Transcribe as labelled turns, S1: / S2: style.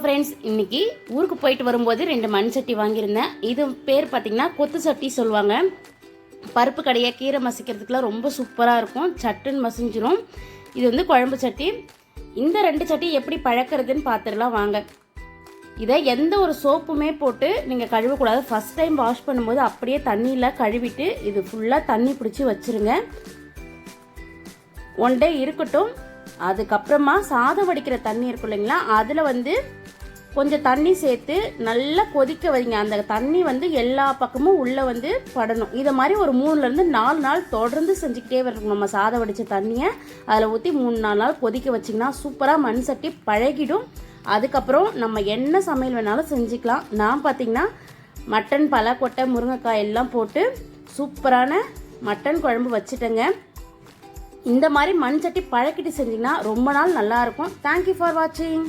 S1: Friends, இன்னைக்கு ஊருக்கு போயிட்டு வரும்போது 2 மண் சட்டி வாங்கியிருந்தேன். இது பேர் பார்த்திங்கன்னா கொத்து சட்டி சொல்லுவாங்க. பருப்பு கடையை கீரை மசிக்கிறதுக்குலாம் ரொம்ப சூப்பராக இருக்கும், சட்டுன்னு மசிஞ்சிரும். இது வந்து குழம்பு சட்டி. இந்த 2 சட்டி எப்படி பழக்கிறதுன்னு பார்த்துடலாம் வாங்க. இதை எந்த ஒரு சோப்புமே போட்டு நீங்கள் கழுவக்கூடாது. ஃபஸ்ட் டைம் வாஷ் பண்ணும்போது அப்படியே தண்ணியில் கழுவிட்டு இது ஃபுல்லாக தண்ணி பிடிச்சி வச்சுருங்க. 1 டே இருக்கட்டும். அதுக்கப்புறமா சாதம் வடிக்கிற தண்ணி இருக்கும் இல்லைங்களா, அதில் வந்து கொஞ்சம் தண்ணி சேர்த்து நல்லா கொதிக்க வைங்க. அந்த தண்ணி வந்து எல்லா பக்கமும் உள்ளே வந்து படணும். இதை மாதிரி ஒரு 3லேருந்து 4 நாள் தொடர்ந்து செஞ்சுக்கிட்டே வரணும். நம்ம சாதம் வடித்த தண்ணியை அதில் ஊற்றி 3-4 நாள் கொதிக்க வச்சிங்கன்னா சூப்பராக மண் சட்டி பழகிடும். அதுக்கப்புறம் நம்ம என்ன சமையல் வேணாலும் செஞ்சுக்கலாம். நான் பார்த்திங்கன்னா மட்டன், பலாக்கொட்டை, முருங்கைக்காய் எல்லாம் போட்டு சூப்பரான மட்டன் குழம்பு வச்சுட்டேங்க. இந்த மாதிரி மண் சட்டி பழக்கிட்டு செஞ்சிங்கன்னா ரொம்ப நாள் நல்லாயிருக்கும். தேங்க்யூ ஃபார் வாட்சிங்.